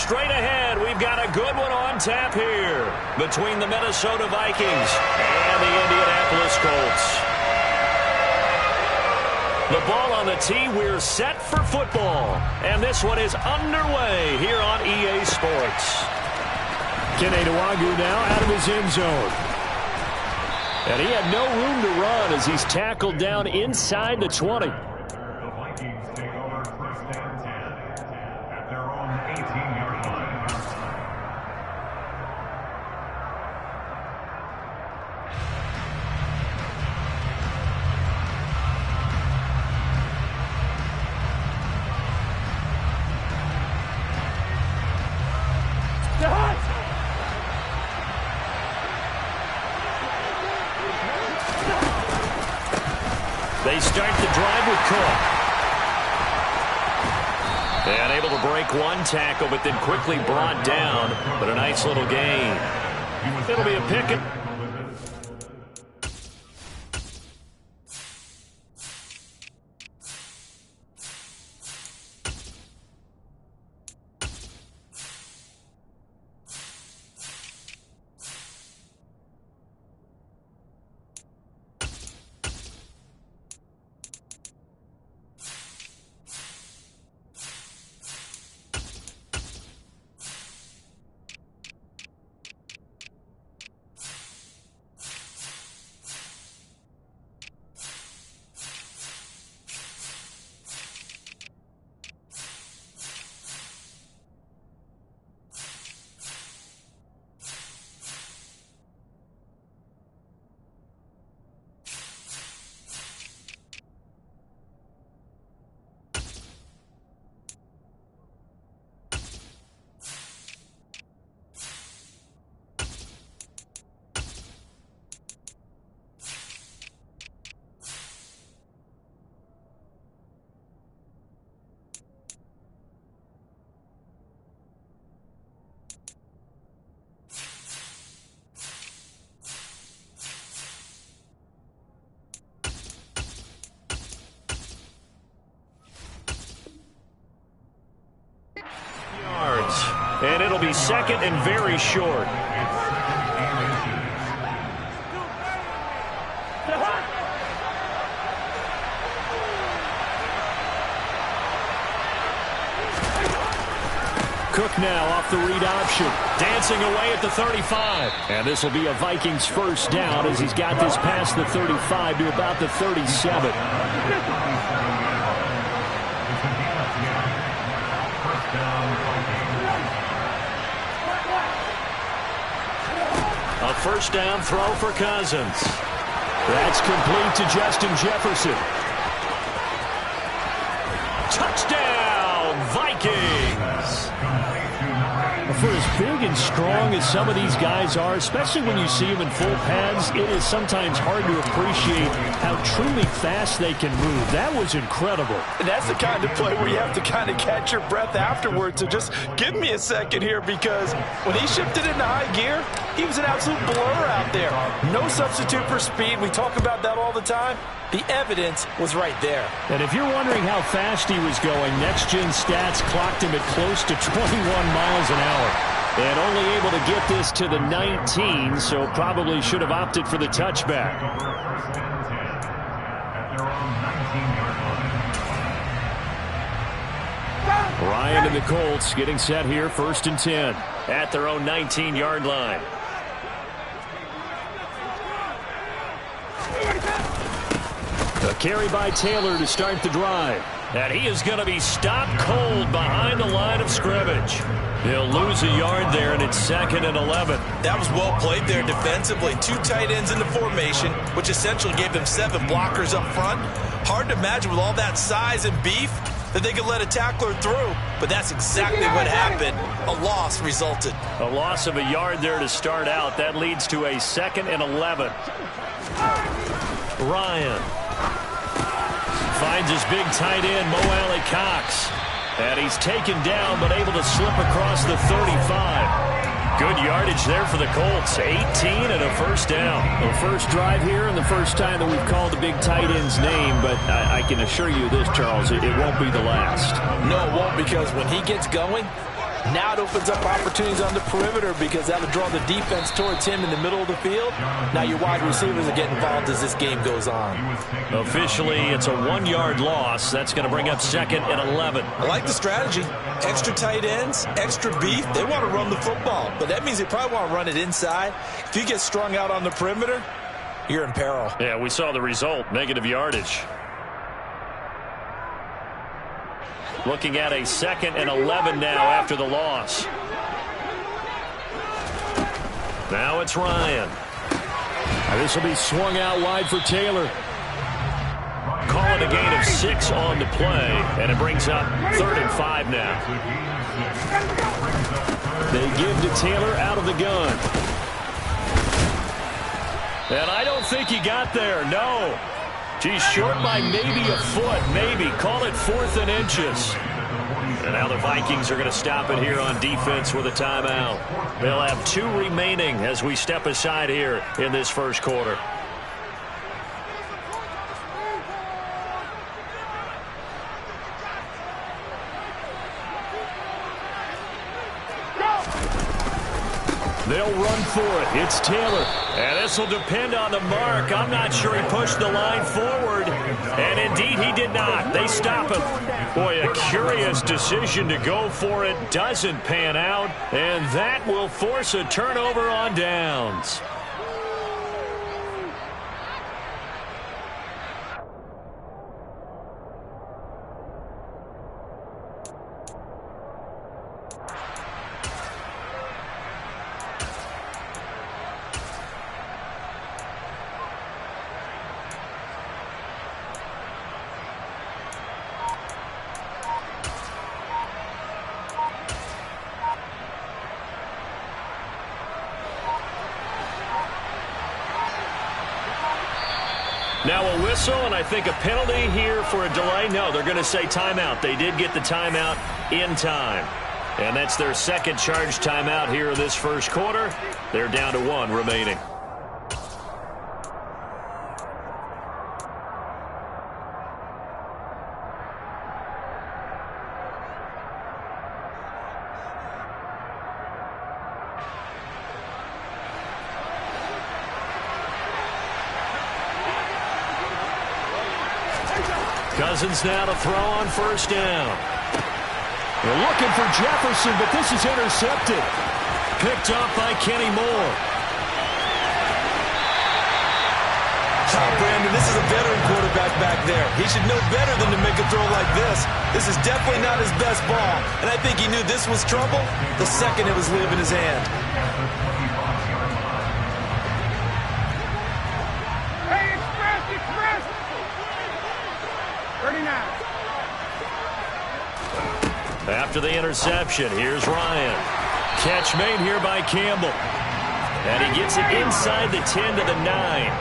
straight ahead. We've got a good one on tap here between the Minnesota Vikings and the Indianapolis Colts. The ball on the tee. We're set for football. And this one is underway here on EA Sports. Kenny Nwagu now out of his end zone. And he had no room to run as he's tackled down inside the 20. The Vikings take over first and 10 at their own 18-yard line. They start the drive with Cook. And able to break one tackle, but then quickly brought down. But a nice little gain. It'll be a pick. And it'll be second and very short. Cook now off the read option. Dancing away at the 35. And this will be a Vikings first down as he's got this past the 35 to about the 37. A first down throw for Cousins. That's complete to Justin Jefferson. Touchdown, Vikings! For as big and strong as some of these guys are, especially when you see them in full pads, it is sometimes hard to appreciate how truly fast they can move. That was incredible. And that's the kind of play where you have to kind of catch your breath afterwards. So just give me a second here, because when he shifted into high gear, he was an absolute blur out there. No substitute for speed. We talk about that all the time. The evidence was right there. And if you're wondering how fast he was going, next-gen stats clocked him at close to 21 miles an hour. And only able to get this to the 19, so probably should have opted for the touchback. Ryan and the Colts getting set here, first and 10. At their own 19-yard line. A carry by Taylor to start the drive. And he is going to be stopped cold behind the line of scrimmage. He'll lose a yard there, and it's second and 11. That was well played there defensively. Two tight ends in the formation, which essentially gave them 7 blockers up front. Hard to imagine with all that size and beef that they could let a tackler through, but that's exactly what happened. A loss resulted. A loss of a yard there to start out. That leads to a second and 11. Ryan finds his big tight end, Mo Alley Cox. And he's taken down, but able to slip across the 35. Good yardage there for the Colts. 18 and a first down. The first drive here and the first time that we've called the big tight end's name, but I can assure you this, Charles, it won't be the last. No, it won't, because when he gets going, Now it opens up opportunities on the perimeter because that'll draw the defense towards him in the middle of the field. Now your wide receivers are getting involved as this game goes on. Officially, it's a 1-yard loss. That's going to bring up 2nd and 11. I like the strategy. Extra tight ends, extra beef. They want to run the football, but that means they probably want to run it inside. If you get strung out on the perimeter, you're in peril. Yeah, we saw the result, negative yardage. Looking at a 2nd and 11 now after the loss. Now it's Ryan. This will be swung out wide for Taylor. Calling a gain of 6 on the play, and it brings up 3rd and 5 now. They give to Taylor out of the gun. And I don't think he got there, no. He's short by maybe a foot, maybe. Call it 4th and inches. And now the Vikings are going to stop it here on defense with a timeout. They'll have 2 remaining as we step aside here in this first quarter. They'll run for it. It's Taylor. And this will depend on the mark. I'm not sure he pushed the line forward. And indeed, he did not. They stop him. Boy, a curious decision to go for it. Doesn't pan out. And that will force a turnover on downs. Now a whistle, and I think a penalty here for a delay. No, they're going to say timeout. They did get the timeout in time. And that's their 2nd charge timeout here in this first quarter. They're down to 1 remaining. Cousins now to throw on 1st down. They're looking for Jefferson, but this is intercepted. Picked off by Kenny Moore. Brandon, this is a veteran quarterback back there. He should know better than to make a throw like this. This is definitely not his best ball, and I think he knew this was trouble the second it was leaving his hand. After the interception, here's Ryan. Catch made here by Campbell. And he gets it inside the 10 to the 9.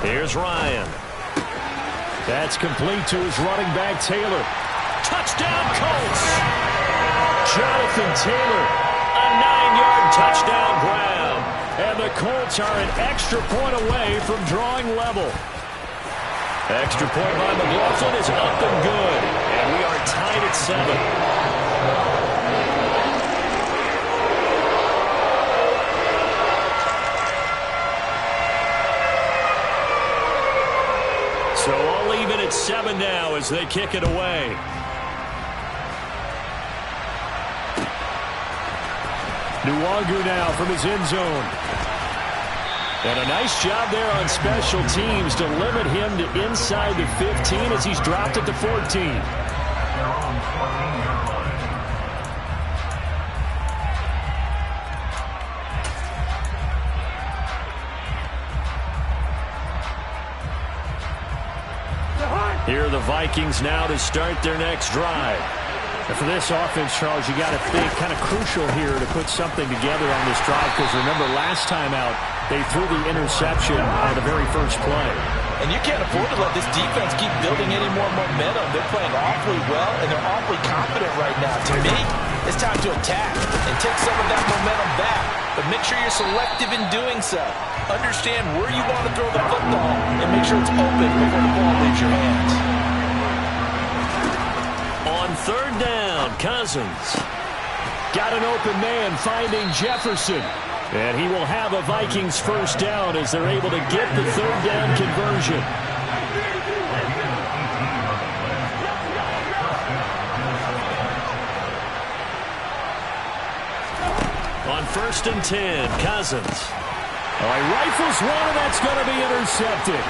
Here's Ryan. That's complete to his running back, Taylor. Touchdown, Colts! Jonathan Taylor. A 9-yard touchdown grab. And the Colts are an extra point away from drawing level. Extra point by McLaughlin is up and good. And we are tied at 7. So I'll leave it at 7 now as they kick it away. Nuwagu now from his end zone. And a nice job there on special teams to limit him to inside the 15 as he's dropped at the 14. Here are the Vikings now to start their next drive. And for this offense, Charles, you got to think kind of crucial here to put something together on this drive because remember last time out they threw the interception on the very first play. And you can't afford to let this defense keep building any more momentum. They're playing awfully well, and they're awfully confident right now. To me, it's time to attack and take some of that momentum back. But make sure you're selective in doing so. Understand where you want to throw the football and make sure it's open before the ball leaves your hands. On down. Cousins. Got an open man finding Jefferson. And he will have a Vikings first down as they're able to get the third down conversion. On 1st and 10, Cousins. Oh, he rifles one, and that's going to be intercepted.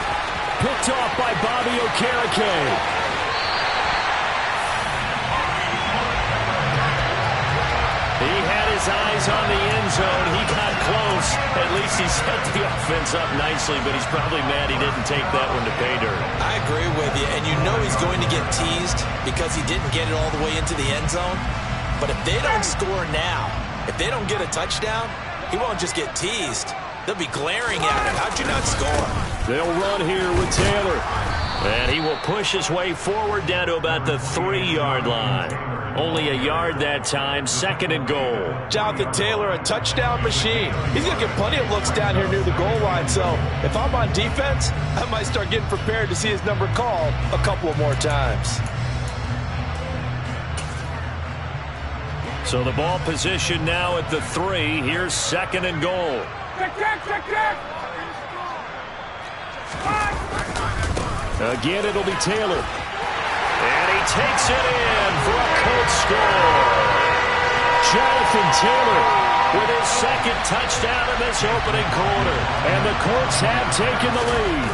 Picked off by Bobby Okereke. He had his eyes on the end zone. He got close. At least he set the offense up nicely, but he's probably mad he didn't take that one to pay dirt. I agree with you, and you know he's going to get teased because he didn't get it all the way into the end zone. But if they don't score now, if they don't get a touchdown, he won't just get teased. They'll be glaring at him. How'd you not score? They'll run here with Taylor. And he will push his way forward down to about the 3-yard line. Only a yard that time, 2nd and goal. Jonathan Taylor, a touchdown machine. He's going to get plenty of looks down here near the goal line. So if I'm on defense, I might start getting prepared to see his number called a couple of more times. So the ball position now at the 3. Here's 2nd and goal. Again, it'll be Taylor. And he takes it in for a Colts score. Jonathan Taylor with his 2nd touchdown in this opening quarter. And the Colts have taken the lead.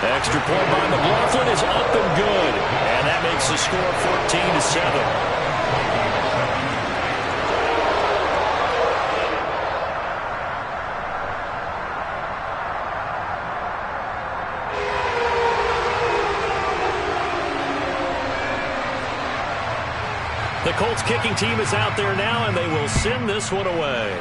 Extra point by McLaughlin is up and good. And that makes the score 14-7. The Colts kicking team is out there now, and they will send this one away.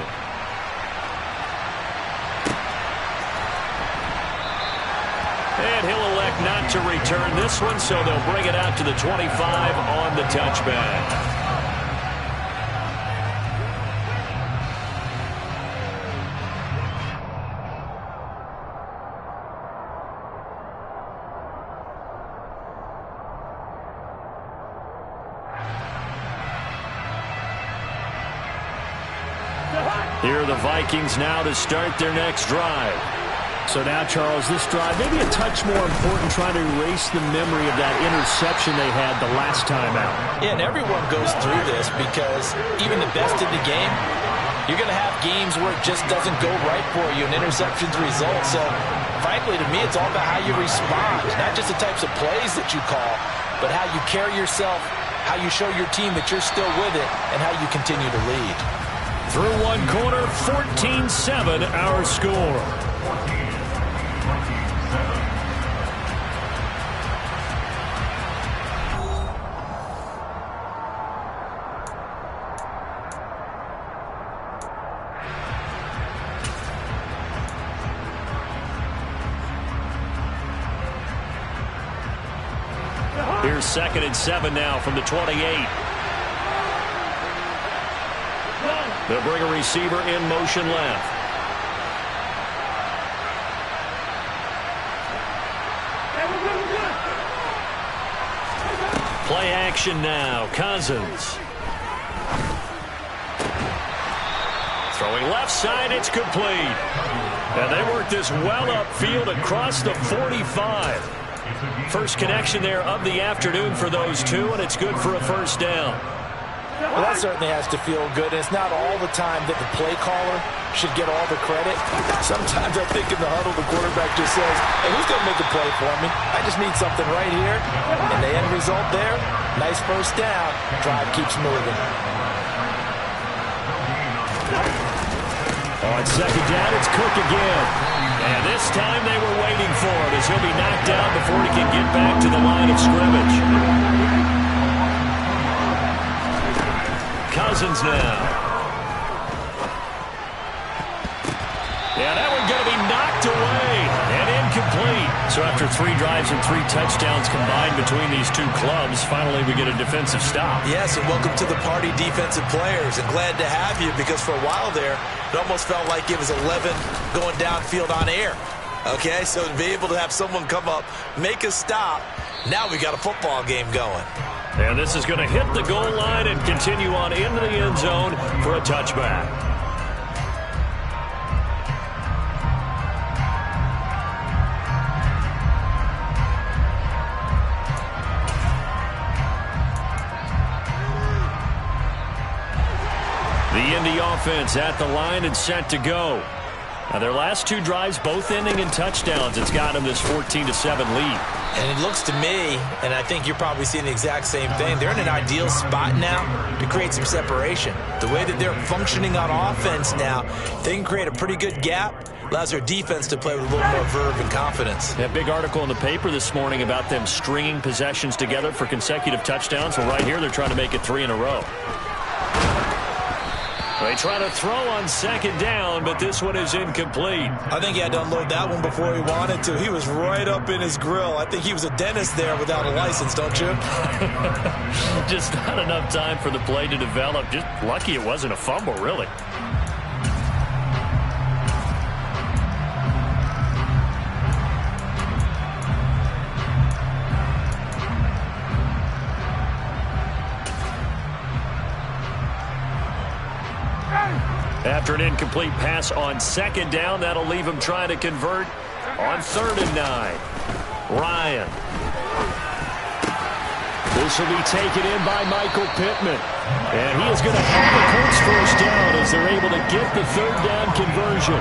And he'll elect not to return this one, so they'll bring it out to the 25 on the touchback. Here are the Vikings now to start their next drive. So now, Charles, this drive maybe a touch more important, trying to erase the memory of that interception they had the last time out. Yeah, and everyone goes through this because even the best in the game, you're going to have games where it just doesn't go right for you, and interceptions result. So, frankly, to me, it's all about how you respond, not just the types of plays that you call, but how you carry yourself, how you show your team that you're still with it, and how you continue to lead. Through one quarter, 14-7 our score. Here's 2nd and 7 now from the 28. They'll bring a receiver in motion left. Play action now. Cousins. Throwing left side, it's complete. And they work this well upfield across the 45. First connection there of the afternoon for those two, and it's good for a first down. Well, that certainly has to feel good. And it's not all the time that the play caller should get all the credit. Sometimes I think in the huddle, the quarterback just says, hey, who's going to make a play for me? I just need something right here. And the end result there, nice first down. Drive keeps moving. On 2nd down, it's Cook again. And this time they were waiting for it as he'll be knocked down before he can get back to the line of scrimmage. Cousins now. Yeah, that one going to be knocked away and incomplete. So after 3 drives and 3 touchdowns combined between these two clubs, finally we get a defensive stop. Yes, and welcome to the party, defensive players. And glad to have you because for a while there, it almost felt like it was 11 going downfield on air. Okay, so to be able to have someone come up, make a stop, Now we got a football game going. And this is going to hit the goal line and continue on into the end zone for a touchback. The Indy offense at the line and set to go. Now their last two drives both ending in touchdowns. It's got them this 14-7 lead. And it looks to me, and I think you're probably seeing the exact same thing, they're in an ideal spot now to create some separation. The way that they're functioning on offense now, they can create a pretty good gap. Allows their defense to play with a little more verve and confidence. A big article in the paper this morning about them stringing possessions together for consecutive touchdowns. Well, right here they're trying to make it 3 in a row. They try to throw on second down, but this one is incomplete. I think he had to unload that one before he wanted to. He was right up in his grill. I think he was a dentist there without a license, don't you? Just not enough time for the play to develop. Just lucky it wasn't a fumble, really. After an incomplete pass on second down, that'll leave him trying to convert on 3rd and 9. Ryan. This will be taken in by Michael Pittman. And he is going to have the Colts first down as they're able to get the 3rd down conversion.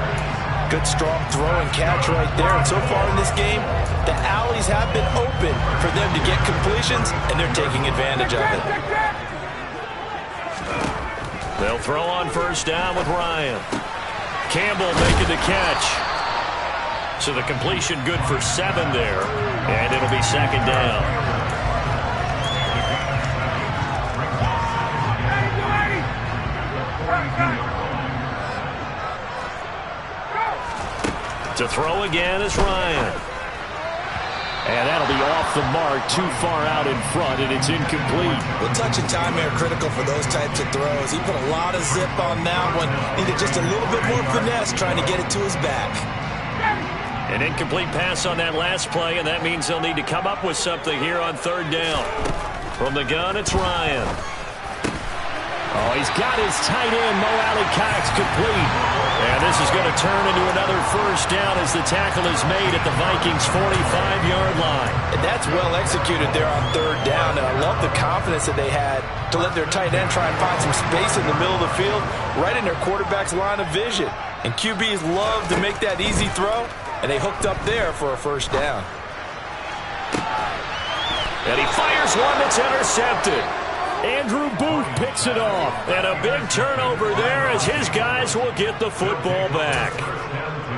Good strong throw and catch right there. And so far in this game, the alleys have been open for them to get completions, and they're taking advantage of it. They'll throw on 1st down with Ryan. Campbell making the catch. So the completion good for 7 there. And it'll be 2nd down. To throw again is Ryan. And that'll be off the mark, too far out in front, and it's incomplete. Well, touch and time are critical for those types of throws. He put a lot of zip on that one. Needed just a little bit more finesse trying to get it to his back. An incomplete pass on that last play, and that means they'll need to come up with something here on 3rd down. From the gun, it's Ryan. Oh, he's got his tight end, Mo Alley-Cox, complete. And this is going to turn into another 1st down as the tackle is made at the Vikings' 45-yard line. And that's well executed there on 3rd down, and I love the confidence that they had to let their tight end try and find some space in the middle of the field, right in their quarterback's line of vision. And QBs love to make that easy throw, and they hooked up there for a 1st down. And he fires one that's intercepted. Andrew Booth picks it off. And a big turnover there as his guys will get the football back.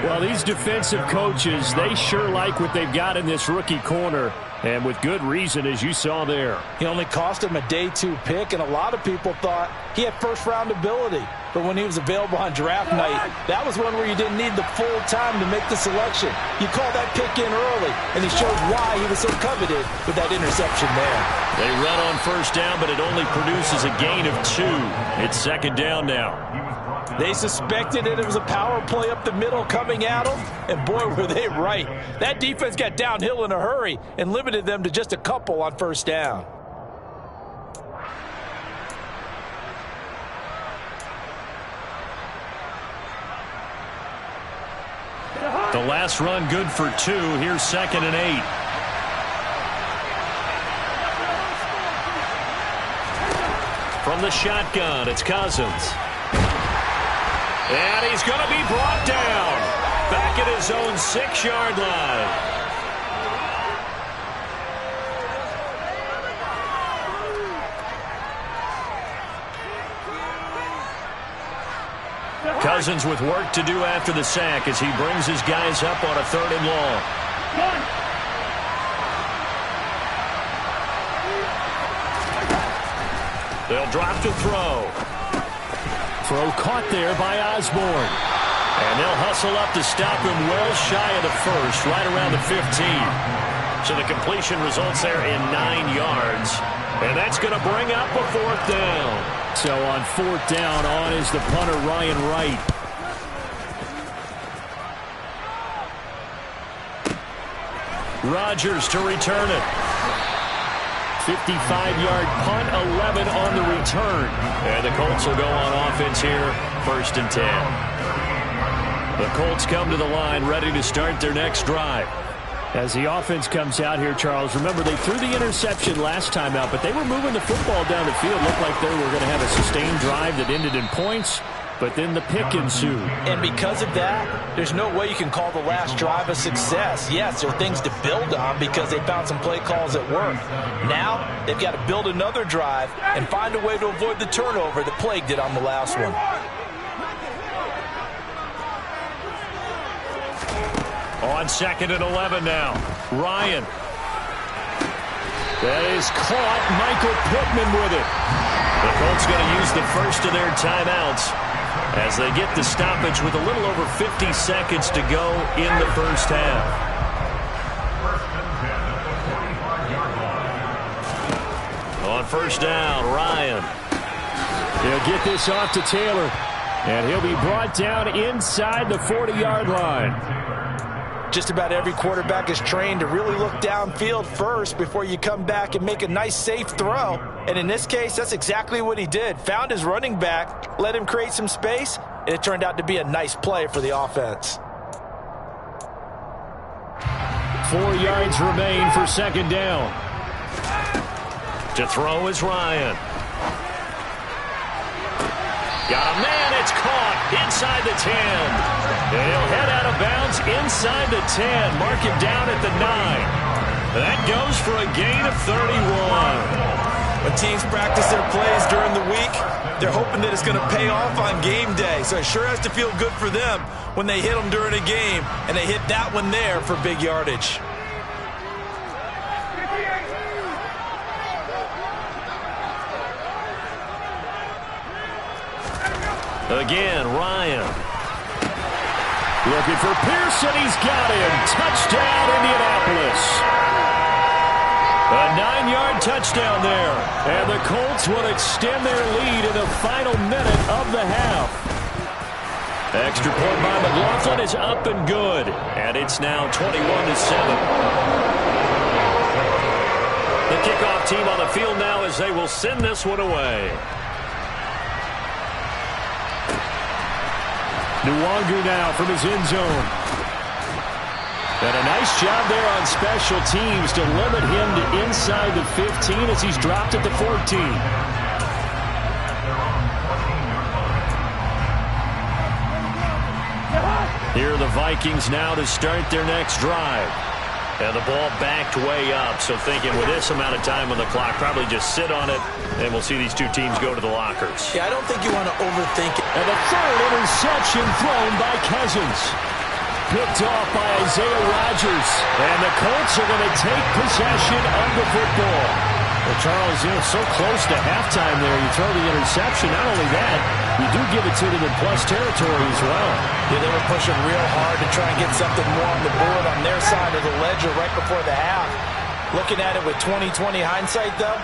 Well, these defensive coaches, they sure like what they've got in this rookie corner. And with good reason, as you saw there. He only cost him a day 2 pick, and a lot of people thought he had first-round ability. But when he was available on draft night, that was one where you didn't need the full time to make the selection. You call that pick in early, and he showed why he was so coveted with that interception there. They run on 1st down, but it only produces a gain of 2. It's 2nd down now. They suspected that it was a power play up the middle coming at them, and boy, were they right. That defense got downhill in a hurry and limited them to just a couple on 1st down. The last run good for 2. Here's 2nd and 8. From the shotgun, it's Cousins. And he's going to be brought down. Back at his own 6-yard line. Cousins with work to do after the sack as he brings his guys up on a 3rd and long. They'll drop to throw. Throw caught there by Osborne. And they'll hustle up to stop him well shy of the 1st, right around the 15. So the completion results there in 9 yards. And that's going to bring up a 4th down. So on 4th down, on is the punter, Ryan Wright. Rodgers to return it. 55-yard punt, 11 on the return. And the Colts will go on offense here, 1st and 10. The Colts come to the line, ready to start their next drive. As the offense comes out here, Charles, remember they threw the interception last time out, but they were moving the football down the field. Looked like they were going to have a sustained drive that ended in points, but then the pick ensued. And because of that, there's no way you can call the last drive a success. Yes, there are things to build on because they found some play calls that work. Now, they've got to build another drive and find a way to avoid the turnover that plagued it on the last one. On 2nd and 11 now. Ryan. That is caught. Michael Pittman with it. The Colts going to use the first of their timeouts as they get the stoppage with a little over 50 seconds to go in the first half. On 1st down, Ryan. He'll get this off to Taylor, and he'll be brought down inside the 40-yard line. Just about every quarterback is trained to really look downfield first before you come back and make a nice, safe throw. And in this case, that's exactly what he did. Found his running back, let him create some space, and it turned out to be a nice play for the offense. 4 yards remain for 2nd down. To throw is Ryan. Got a man, it's caught inside the 10. And he'll head out of bounds inside the 10. Mark him down at the 9. That goes for a gain of 31. When teams practice their plays during the week, they're hoping that it's going to pay off on game day. So it sure has to feel good for them when they hit them during a game, and they hit that one there for big yardage. Again, Ryan. Looking for Pearson. He's got him. Touchdown, Indianapolis. A 9-yard touchdown there. And the Colts will extend their lead in the final minute of the half. Extra point by McLaughlin is up and good. And it's now 21-7. The kickoff team on the field now as they will send this one away. Nwangu now from his end zone. And a nice job there on special teams to limit him to inside the 15 as he's dropped at the 14. Here are the Vikings now to start their next drive. And the ball backed way up, so thinking with this amount of time on the clock, probably just sit on it, and we'll see these two teams go to the lockers. Yeah, I don't think you want to overthink it. And the 3rd interception thrown by Cousins. Picked off by Isaiah Rodgers. And the Colts are going to take possession of the football. Well, Charles, so close to halftime there. You throw the interception. Not only that, you do give it to them in plus territory as well. Yeah, they were pushing real hard to try and get something more on the board on their side of the ledger right before the half. Looking at it with 20/20 hindsight, though,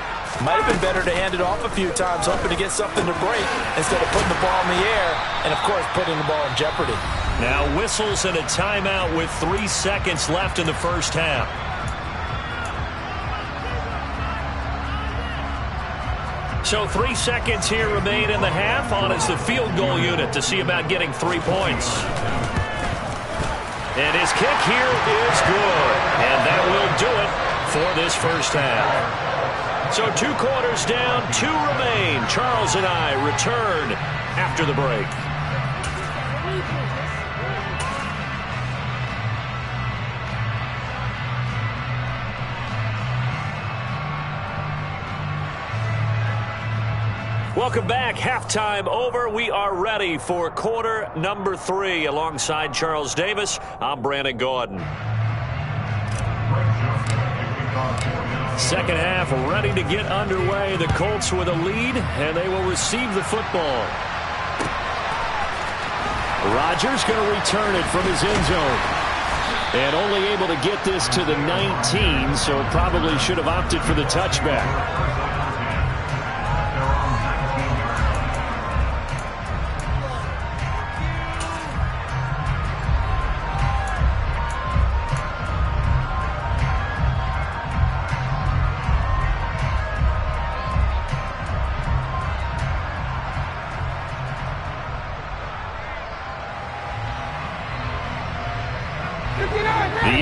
might have been better to hand it off a few times, hoping to get something to break instead of putting the ball in the air and, of course, putting the ball in jeopardy. Now whistles and a timeout with 3 seconds left in the first half. So 3 seconds here remain in the half. On is the field goal unit to see about getting 3 points. And his kick here is good. And that will do it for this first half. So 2 quarters down, 2 remain. Charles and I return after the break. Welcome back. Halftime over. We are ready for quarter number 3. Alongside Charles Davis, I'm Brandon Gordon. Second half ready to get underway. The Colts with a lead, and they will receive the football. Rodgers going to return it from his end zone. And only able to get this to the 19, so probably should have opted for the touchback.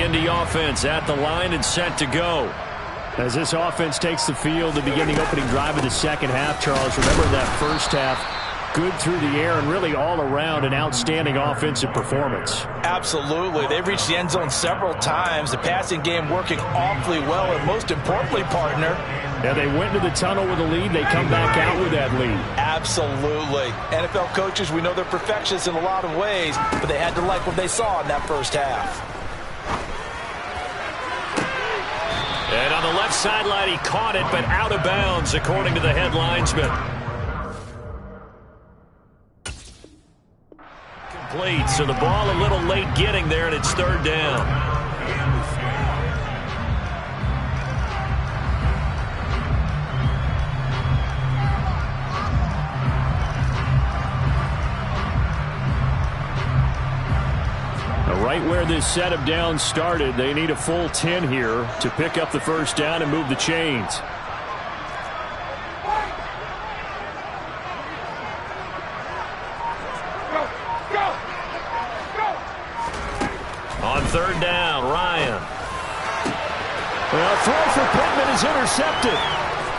Indy offense at the line and set to go. As this offense takes the field to begin the opening drive of the second half, Charles, remember that first half, good through the air and really all around an outstanding offensive performance. Absolutely. They've reached the end zone several times. The passing game working awfully well, and most importantly, partner. Yeah, they went into the tunnel with a lead. They come back out with that lead. Absolutely. NFL coaches, we know they're perfectionists in a lot of ways, but they had to like what they saw in that first half. And on the left sideline, he caught it, but out of bounds, according to the head linesman. Complete, so the ball a little late getting there, and it's third down. Right where this set of downs started, they need a full 10 here to pick up the first down and move the chains. On third down, Ryan. Well, throw for Pittman is intercepted.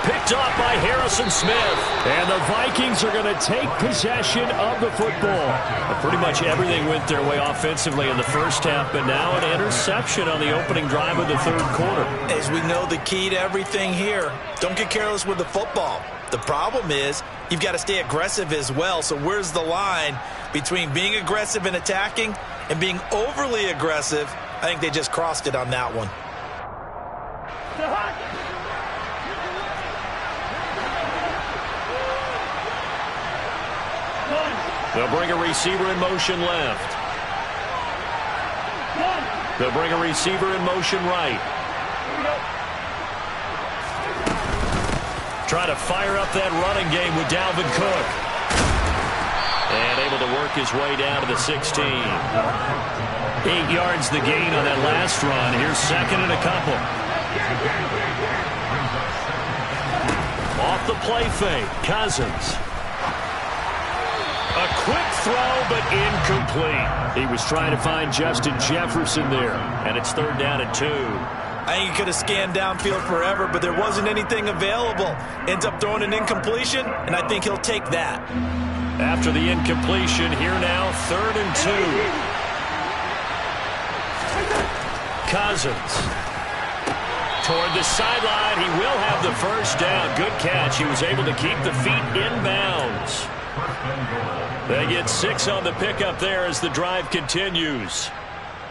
Picked off by Harrison Smith. And the Vikings are going to take possession of the football. Pretty much everything went their way offensively in the first half, but now an interception on the opening drive of the third quarter. As we know, the key to everything here, don't get careless with the football. The problem is you've got to stay aggressive as well. So where's the line between being aggressive and attacking and being overly aggressive? I think they just crossed it on that one. They'll bring a receiver in motion left. They'll bring a receiver in motion right. Try to fire up that running game with Dalvin Cook. And able to work his way down to the 16. 8 yards the gain on that last run. Here's second and a couple. Off the play fake, Cousins. A quick throw, but incomplete. He was trying to find Justin Jefferson there. And it's third down and 2. I think he could have scanned downfield forever, but there wasn't anything available. Ends up throwing an incompletion, and I think he'll take that. After the incompletion, here now, third and 2. Cousins. Toward the sideline, he will have the first down. Good catch. He was able to keep the feet inbounds. They get 6 on the pickup there as the drive continues.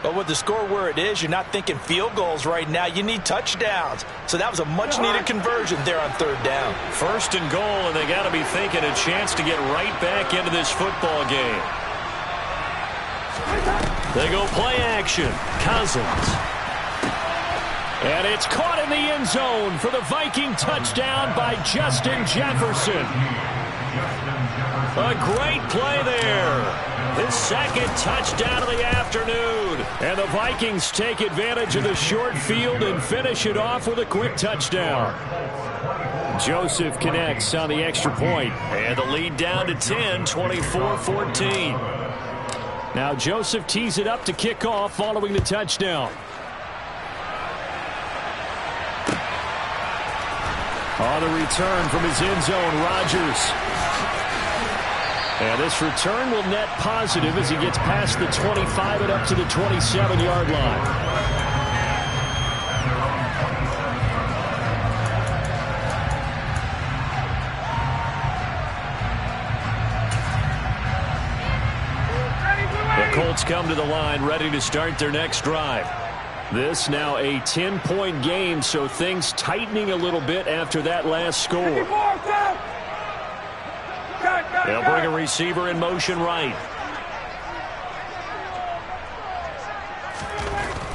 But with the score where it is, you're not thinking field goals right now. You need touchdowns. So that was a much-needed conversion there on third down. First and goal, and they got to be thinking a chance to get right back into this football game. They go play action. Cousins. And it's caught in the end zone for the Viking touchdown by Justin Jefferson. A great play there. His second touchdown of the afternoon. And the Vikings take advantage of the short field and finish it off with a quick touchdown. Joseph connects on the extra point. And the lead down to 10, 24-14. Now Joseph tees it up to kick off following the touchdown. On the return from his end zone, Rodgers. And this return will net positive as he gets past the 25 and up to the 27-yard line. The Colts come to the line ready to start their next drive. This now a 10-point game, so things tightening a little bit after that last score. They'll bring a receiver in motion right.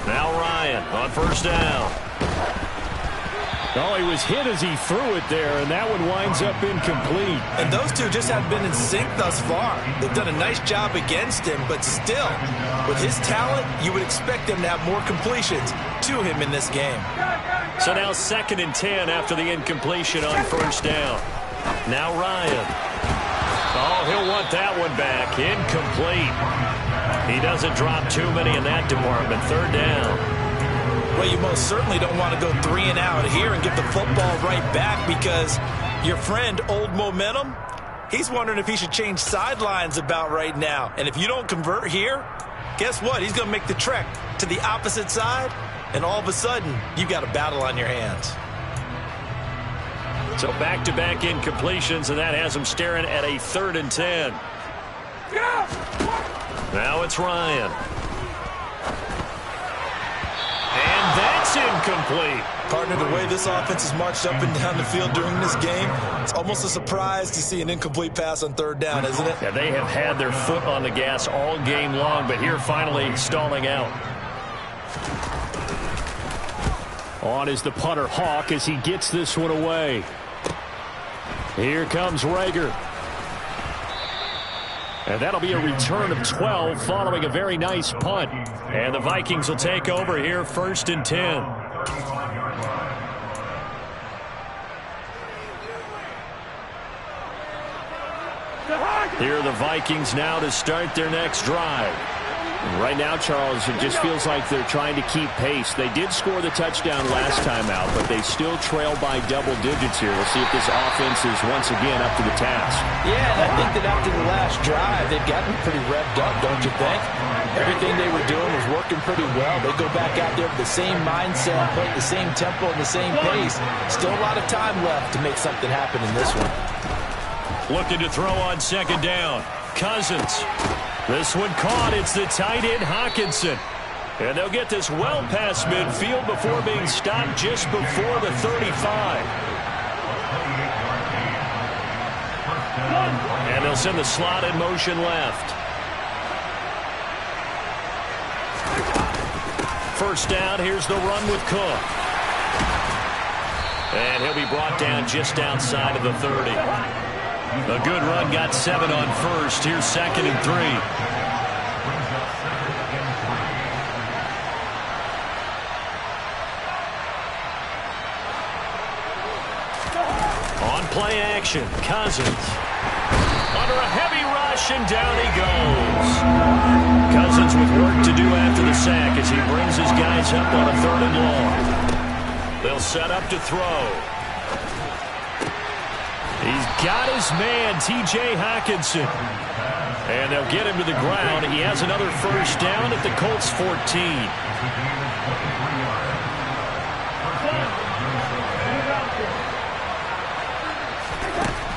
Now Ryan on first down. Oh, he was hit as he threw it there, and that one winds up incomplete. And those two just haven't been in sync thus far. They've done a nice job against him, but still, with his talent, you would expect him to have more completions to him in this game. So now second and 10 after the incompletion on first down. Now Ryan. Oh, he'll want that one back. Incomplete. He doesn't drop too many in that department. Third down. Well, you most certainly don't want to go 3 and out here and give the football right back, because your friend, Old Momentum, he's wondering if he should change sidelines about right now. And if you don't convert here, guess what? He's going to make the trek to the opposite side, and all of a sudden, you've got a battle on your hands. So back-to-back incompletions, and that has him staring at a 3rd and 10. Now it's Ryan. And that's incomplete. Partner, the way this offense has marched up and down the field during this game, it's almost a surprise to see an incomplete pass on 3rd down, isn't it? Yeah, they have had their foot on the gas all game long, but here finally stalling out. On is the punter, Hawk, as he gets this one away. Here comes Rager. And that'll be a return of 12 following a very nice punt. And the Vikings will take over here, 1st and 10. Here are the Vikings now to start their next drive. Right now, Charles, it just feels like they're trying to keep pace. They did score the touchdown last time out, but they still trail by double digits here. We'll see if this offense is once again up to the task. Yeah, and I think that after the last drive, they've gotten pretty revved up, don't you think? Everything they were doing was working pretty well. They go back out there with the same mindset, play at the same tempo and the same pace. Still a lot of time left to make something happen in this one. Looking to throw on 2nd down. Cousins. This one caught. It's the tight end, Hawkinson. And they'll get this well past midfield before being stopped just before the 35. And they'll send the slot in motion left. 1st down. Here's the run with Cook. And he'll be brought down just outside of the 30. A good run, got 7 on 1st. Here's 2nd and 3. On play action, Cousins. Under a heavy rush, and down he goes. Cousins with work to do after the sack as he brings his guys up on a 3rd and long. They'll set up to throw. He's got his man, T.J. Hawkinson. And they'll get him to the ground. He has another 1st down at the Colts 14.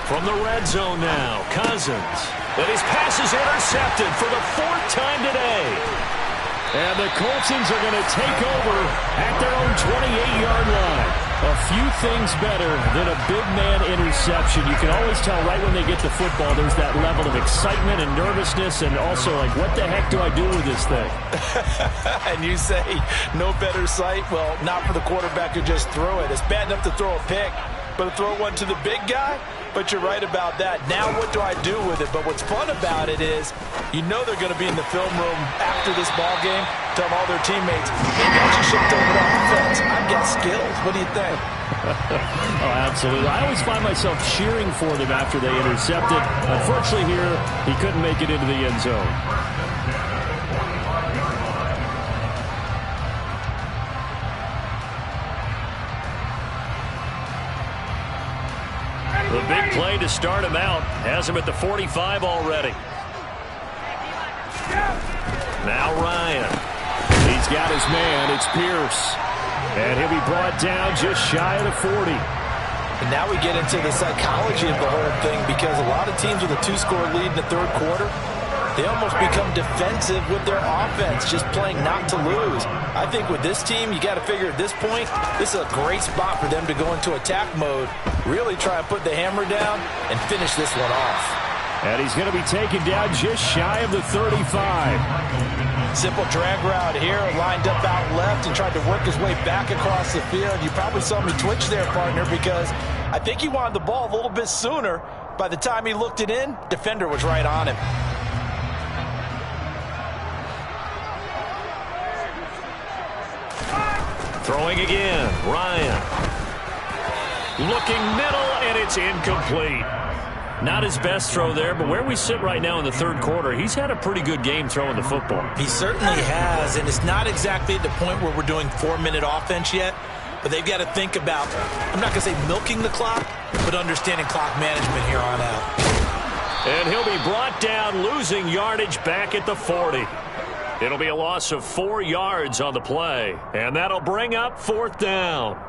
From the red zone now, Cousins. And his pass is intercepted for the 4th time today. And the Coltsons are going to take over at their own 28-yard line. A few things better than a big man interception. You can always tell right when they get the football, there's that level of excitement and nervousness, and also like, what the heck do I do with this thing? And you say, no better sight? Well, not for the quarterback to just throw it. It's bad enough to throw a pick, but to throw one to the big guy? But you're right about that. Now what do I do with it? But what's fun about it is, you know they're going to be in the film room after this ball game, tell all their teammates, maybe I should shift over off the fence. I've got skills. What do you think? Oh, absolutely. I always find myself cheering for them after they intercept it. Unfortunately here, he couldn't make it into the end zone. The big play to start him out has him at the 45 already. Now Ryan. He's got his man. It's Pierce. And he'll be brought down just shy of the 40. And now we get into the psychology of the whole thing, because a lot of teams with a 2-score lead in the 3rd quarter, they almost become defensive with their offense, just playing not to lose. I think with this team, you got to figure at this point, this is a great spot for them to go into attack mode, really try and put the hammer down and finish this one off. And he's going to be taken down just shy of the 35. Simple drag route here, lined up out left and tried to work his way back across the field. You probably saw me twitch there, partner, because I think he wanted the ball a little bit sooner. By the time he looked it in, defender was right on him. Throwing again, Ryan. Looking middle, and it's incomplete. Not his best throw there, but where we sit right now in the third quarter, he's had a pretty good game throwing the football. He certainly has, and it's not exactly at the point where we're doing 4-minute offense yet, but they've got to think about, I'm not going to say milking the clock, but understanding clock management here on out. And he'll be brought down, losing yardage back at the 40. It'll be a loss of 4 yards on the play, and that'll bring up 4th down.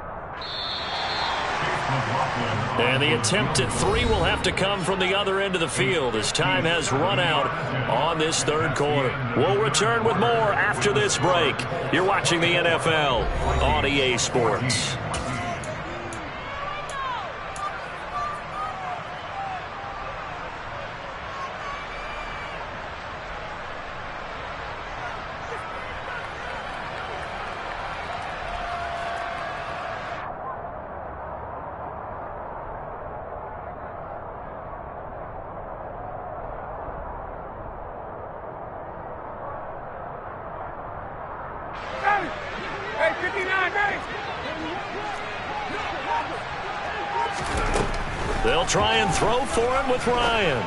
And the attempt at 3 will have to come from the other end of the field as time has run out on this third quarter. We'll return with more after this break. You're watching the NFL on EA Sports. They'll try and throw for him with Ryan.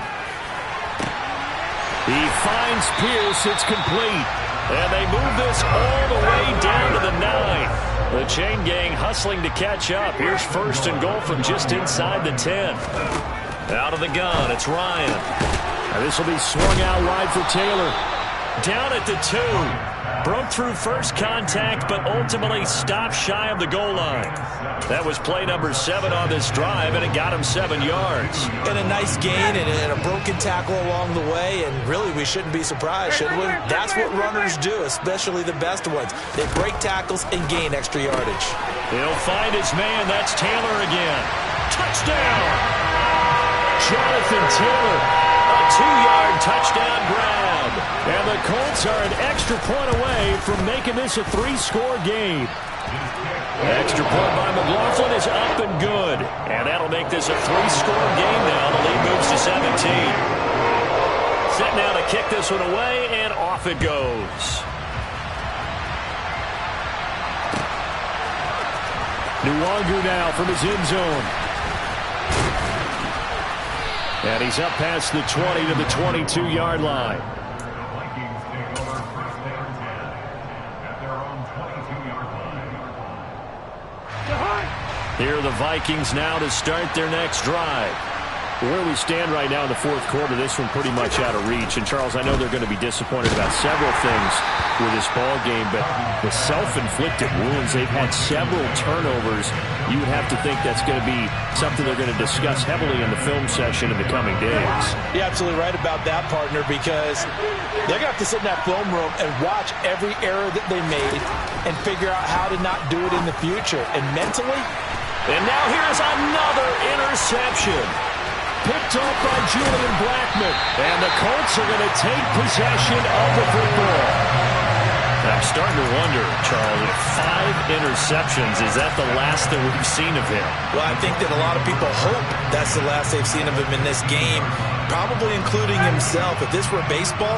He finds Pierce. It's complete. And they move this all the way down to the 9. The chain gang hustling to catch up. Here's 1st and goal from just inside the 10. Out of the gun, it's Ryan. And this will be swung out wide for Taylor. Down at the 2. Broke through first contact, but ultimately stopped shy of the goal line. That was play number 7 on this drive, and it got him 7 yards. And a nice gain and a broken tackle along the way, and really we shouldn't be surprised, should we? That's what runners do, especially the best ones. They break tackles and gain extra yardage. He'll find his man. That's Taylor again. Touchdown! Jonathan Taylor, a 2-yard touchdown grab. And the Colts are an extra point away from making this a 3-score game. Extra point by McLaughlin is up and good. And that'll make this a 3-score game now. The lead moves to 17. Set now to kick this one away, and off it goes. Nwangu now from his end zone. And he's up past the 20 to the 22-yard line. Here are the Vikings now to start their next drive. Where we stand right now in the fourth quarter, this one pretty much out of reach. And, Charles, I know they're going to be disappointed about several things with this ball game, but the self-inflicted wounds, they've had several turnovers. You would have to think that's going to be something they're going to discuss heavily in the film session in the coming days. You're absolutely right about that, partner, because they're going to have to sit in that film room and watch every error that they made and figure out how to not do it in the future. And mentally... And now here's another interception. Picked off by Julian Blackmon. And the Colts are going to take possession of the football. I'm starting to wonder, Charles, if 5 interceptions, is that the last that we've seen of him? Well, I think that a lot of people hope that's the last they've seen of him in this game, probably including himself. If this were baseball,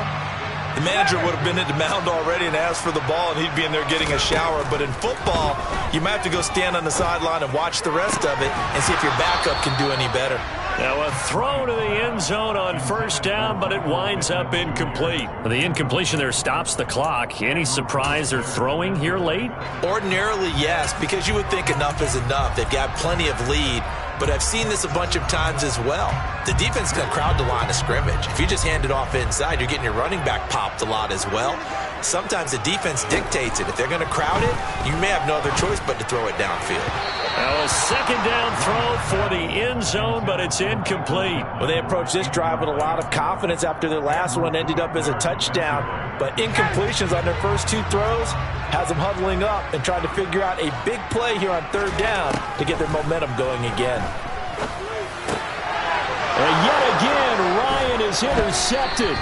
the manager would have been at the mound already and asked for the ball, and he'd be in there getting a shower. But in football, you might have to go stand on the sideline and watch the rest of it and see if your backup can do any better. Now a throw to the end zone on first down, but it winds up incomplete. The incompletion there stops the clock. Any surprise they're throwing here late? Ordinarily, yes, because you would think enough is enough. They've got plenty of lead. But I've seen this a bunch of times as well. The defense can crowd the line of scrimmage. If you just hand it off inside, you're getting your running back popped a lot as well. Sometimes the defense dictates it. If they're going to crowd it, you may have no other choice but to throw it downfield. Now a second down throw for the end zone, but it's incomplete. Well, they approached this drive with a lot of confidence after their last one ended up as a touchdown. But incompletions on their first 2 throws has them huddling up and trying to figure out a big play here on third down to get their momentum going again. And yet again, Ryan is intercepted.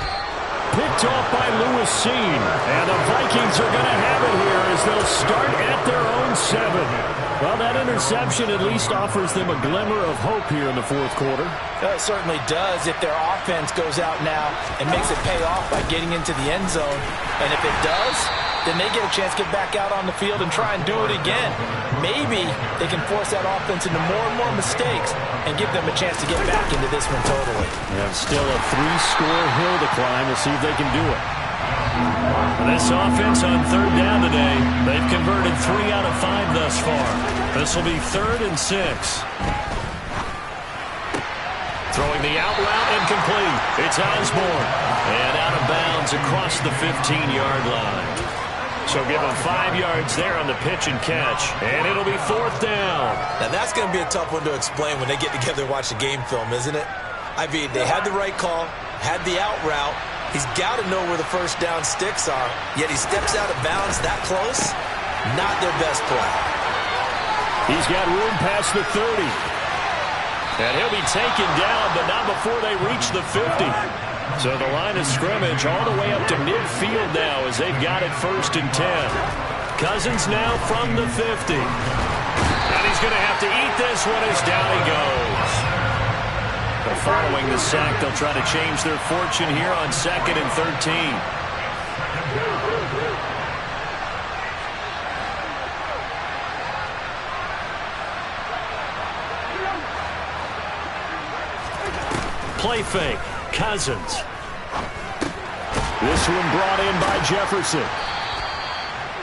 Picked off by Lewis Seen. And the Vikings are going to have it here as they'll start at their own 7. Well, that interception at least offers them a glimmer of hope here in the fourth quarter. It certainly does if their offense goes out now and makes it pay off by getting into the end zone. And if it does, then they get a chance to get back out on the field and try and do it again. Maybe they can force that offense into more and more mistakes and give them a chance to get back into this one totally. And still a 3-score hill to climb. We'll see if they can do it. This offense on third down today, they've converted 3 out of 5 thus far. This will be 3rd and 6. Throwing the out route incomplete. It's Osborne. And out of bounds across the 15-yard line. So give them 5 yards there on the pitch and catch. And it'll be 4th down. Now that's going to be a tough one to explain when they get together and watch the game film, isn't it? I mean, they had the right call, had the out route. He's got to know where the first down sticks are, yet he steps out of bounds that close. Not their best play. He's got room past the 30. And he'll be taken down, but not before they reach the 50. So the line of scrimmage all the way up to midfield now as they've got it 1st and 10. Cousins now from the 50. And he's going to have to eat this one as down he goes. But following the sack, they'll try to change their fortune here on 2nd and 13. Play fake. Cousins. This one brought in by Jefferson.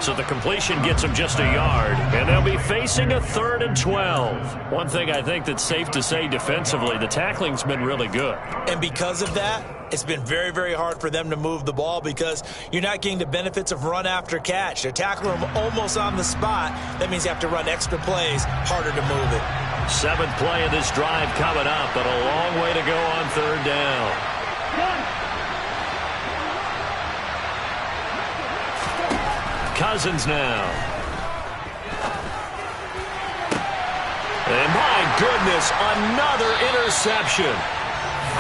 So the completion gets them just a yard, and they'll be facing a 3rd and 12. One thing I think that's safe to say defensively, the tackling's been really good. And because of that, it's been very, very hard for them to move the ball because you're not getting the benefits of run after catch. They're tackling them almost on the spot. That means you have to run extra plays, harder to move it. 7th play of this drive coming up, but a long way to go on 3rd down. Cousins now. And my goodness, another interception.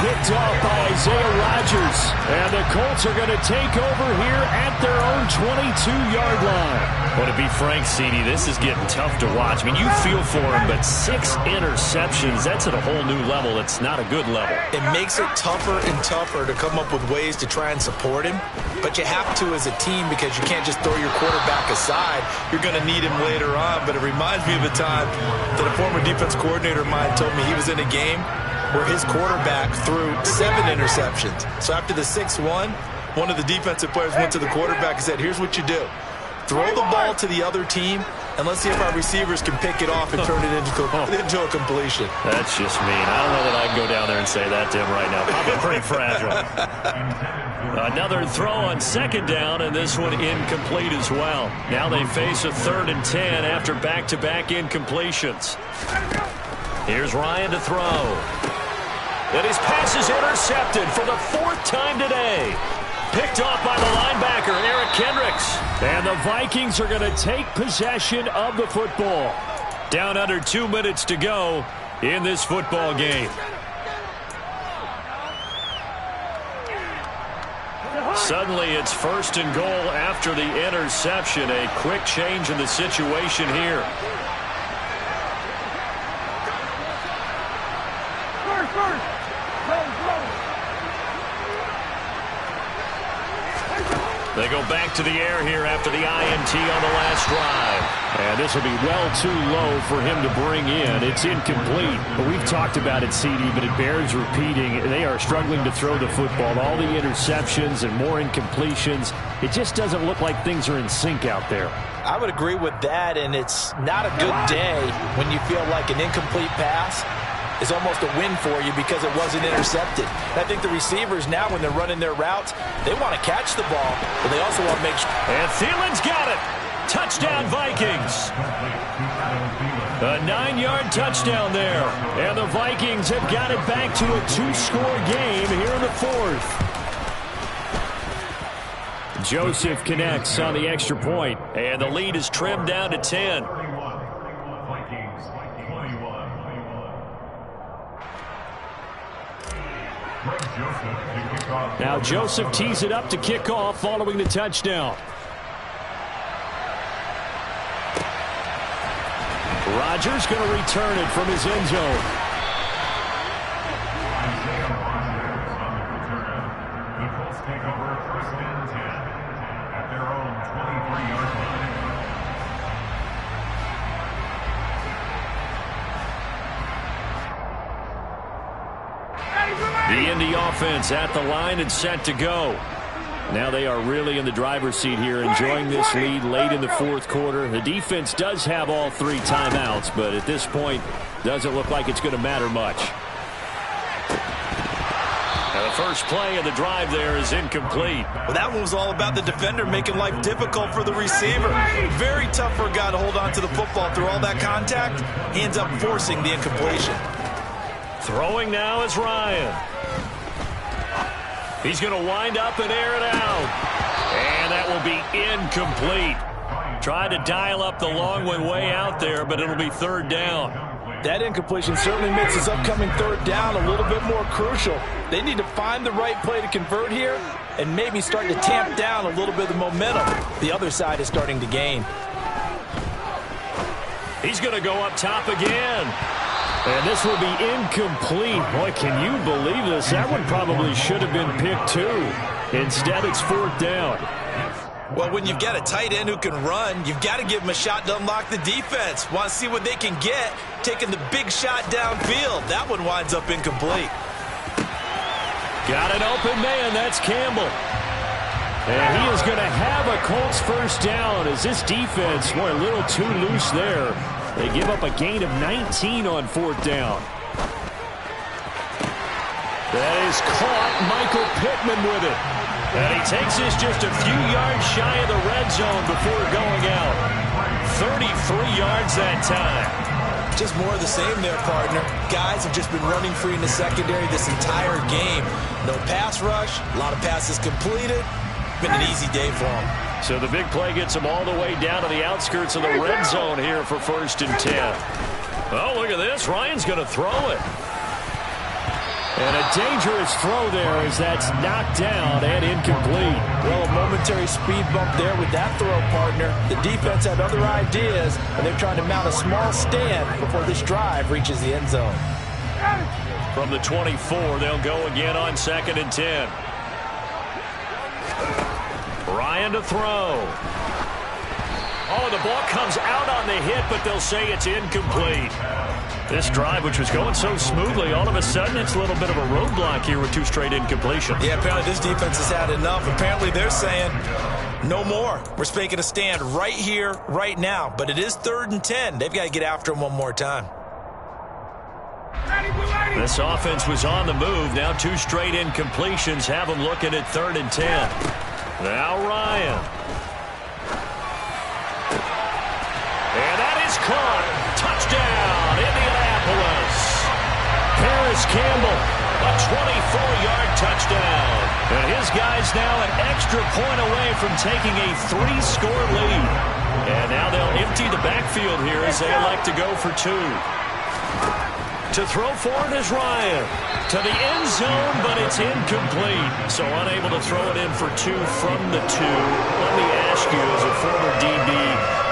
Picked off by Isaiah Rodgers. And the Colts are going to take over here at their own 22-yard line. Well, to be frank, CD, this is getting tough to watch. I mean, you feel for him, but 6 interceptions, that's at a whole new level. It's not a good level. It makes it tougher and tougher to come up with ways to try and support him. But you have to as a team because you can't just throw your quarterback aside. You're going to need him later on. But it reminds me of a time that a former defense coordinator of mine told me he was in a game where his quarterback threw 7 interceptions. So after the 6th one of the defensive players went to the quarterback and said, here's what you do. Throw the ball to the other team, and let's see if our receivers can pick it off and turn it into a completion. That's just mean. I don't know that I can go down there and say that to him right now. Probably pretty fragile. Another throw on 2nd down, and this one incomplete as well. Now they face a 3rd and 10 after back-to-back incompletions. Here's Ryan to throw. And his pass is intercepted for the 4th time today. Picked off by the linebacker, Eric Kendricks. And the Vikings are going to take possession of the football. Down under 2 minutes to go in this football game. Suddenly it's 1st and goal after the interception. A quick change in the situation here. They go back to the air here after the INT on the last drive. And this will be well too low for him to bring in. It's incomplete. But we've talked about it, CD, but it bears repeating. They are struggling to throw the football. All the interceptions and more incompletions. It just doesn't look like things are in sync out there. I would agree with that, and it's not a good day when you feel like an incomplete pass is almost a win for you because it wasn't intercepted. And I think the receivers now, when they're running their routes, they want to catch the ball, but they also want to make sure. And Thielen's got it. Touchdown, Vikings. A 9-yard touchdown there. And the Vikings have got it back to a 2-score game here in the 4th. Joseph connects on the extra point. And the lead is trimmed down to 10. Now Joseph tees it up to kick off following the touchdown. Rodgers going to return it from his end zone. The Colts take over 1st and 10 at their own 23. The Indy offense at the line and set to go. Now they are really in the driver's seat here, enjoying this lead late in the fourth quarter. The defense does have all 3 timeouts, but at this point, doesn't look like it's going to matter much. And the first play of the drive there is incomplete. Well, that one was all about the defender making life difficult for the receiver. Very tough for a guy to hold on to the football through all that contact. He ends up forcing the incompletion. Throwing now is Ryan. He's going to wind up and air it out. And that will be incomplete. Tried to dial up the long one way out there, but it'll be third down. That incompletion certainly makes this upcoming third down a little bit more crucial. They need to find the right play to convert here and maybe start to tamp down a little bit of the momentum the other side is starting to gain. He's going to go up top again. And this will be incomplete. Boy, can you believe this? That one probably should have been picked too. Instead, it's fourth down. Well, when you've got a tight end who can run, you've got to give him a shot to unlock the defense. Want to see what they can get, taking the big shot downfield. That one winds up incomplete. Got an open man. That's Campbell. And he is going to have a Colts first down as this defense, boy, a little too loose there. They give up a gain of 19 on fourth down. That is caught. Michael Pittman with it. And he takes this just a few yards shy of the red zone before going out. 33 yards that time. Just more of the same there, partner. Guys have just been running free in the secondary this entire game. No pass rush, a lot of passes completed. Been an easy day for them. So the big play gets them all the way down to the outskirts of the red zone here for 1st and 10. Oh, look at this. Ryan's going to throw it. And a dangerous throw there as that's knocked down and incomplete. Well, a momentary speed bump there with that throw, partner. The defense had other ideas, and they're trying to mount a small stand before this drive reaches the end zone. From the 24, they'll go again on 2nd and 10. Ryan to throw. Oh, the ball comes out on the hit, but they'll say it's incomplete. This drive, which was going so smoothly, all of a sudden it's a little bit of a roadblock here with 2 straight incompletions. Yeah, apparently this defense has had enough. Apparently they're saying no more. We're making a stand right here, right now. But it is 3rd and 10. They've got to get after him one more time. This offense was on the move. Now 2 straight incompletions have them looking at 3rd and 10. Now Ryan. And that is caught. Touchdown, Indianapolis. Harris Campbell, a 24-yard touchdown. And his guys now an extra point away from taking a 3-score lead. And now they'll empty the backfield here as they elect to go for 2. To throw for it is Ryan. To the end zone, but it's incomplete. So unable to throw it in for 2 from the 2. Let me ask you, as a former DB,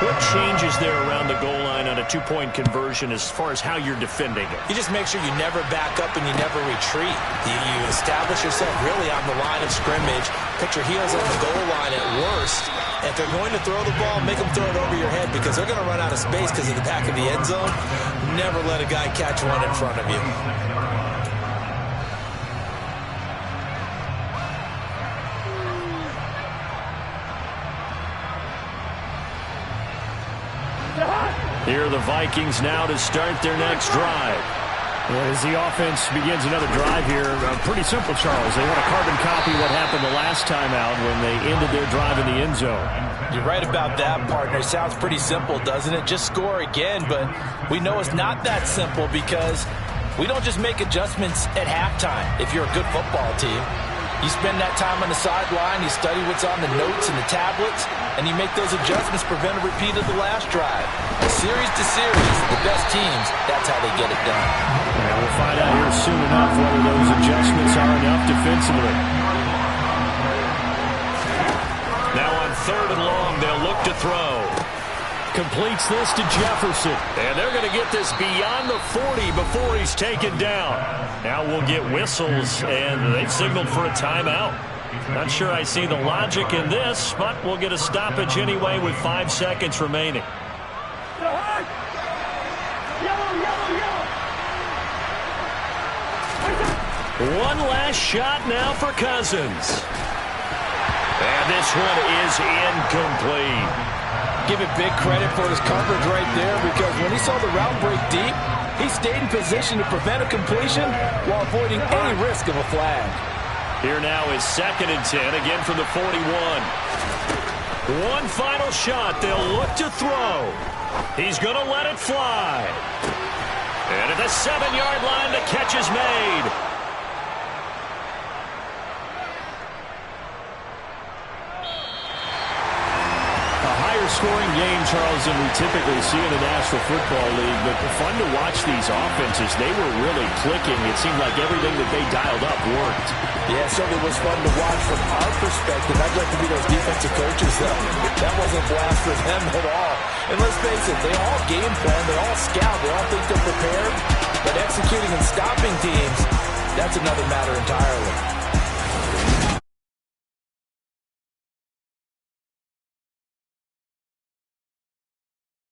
what changes there around the goal line on a 2-point conversion as far as how you're defending it? You just make sure you never back up and you never retreat. You establish yourself really on the line of scrimmage. Put your heels on the goal line at worst. And if they're going to throw the ball, make them throw it over your head because they're going to run out of space because of the back of the end zone. Never let a guy catch one in front of you. Here are the Vikings now to start their next drive. As the offense begins another drive here, pretty simple, Charles. They want to carbon copy what happened the last time out when they ended their drive in the end zone. You're right about that, partner. Sounds pretty simple, doesn't it? Just score again, but we know it's not that simple because we don't just make adjustments at halftime if you're a good football team. You spend that time on the sideline, you study what's on the notes and the tablets, and you make those adjustments, prevent a repeat of the last drive. Series to series, the best teams, that's how they get it done. And we'll find out here soon enough whether those adjustments are enough defensively. Now on 3rd and long, they'll look to throw. Completes this to Jefferson. And they're going to get this beyond the 40 before he's taken down. Now we'll get whistles, and they've signaled for a timeout. Not sure I see the logic in this, but we'll get a stoppage anyway with 5 seconds remaining. One last shot now for Cousins. And this one is incomplete. Give it big credit for his coverage right there, because when he saw the route break deep, he stayed in position to prevent a completion while avoiding any risk of a flag. Here now is 2nd and 10, again from the 41. One final shot. They'll look to throw. He's going to let it fly. And at the 7-yard line, the catch is made. Scoring game, Charles, than we typically see in the National Football League, but fun to watch these offenses. They were really clicking. It seemed like everything that they dialed up worked. Yeah, it certainly was fun to watch from our perspective. I'd like to be those defensive coaches, though. That wasn't a blast for them at all. And let's face it, they all game plan, they all scout, they all think they're prepared, but executing and stopping teams, that's another matter entirely.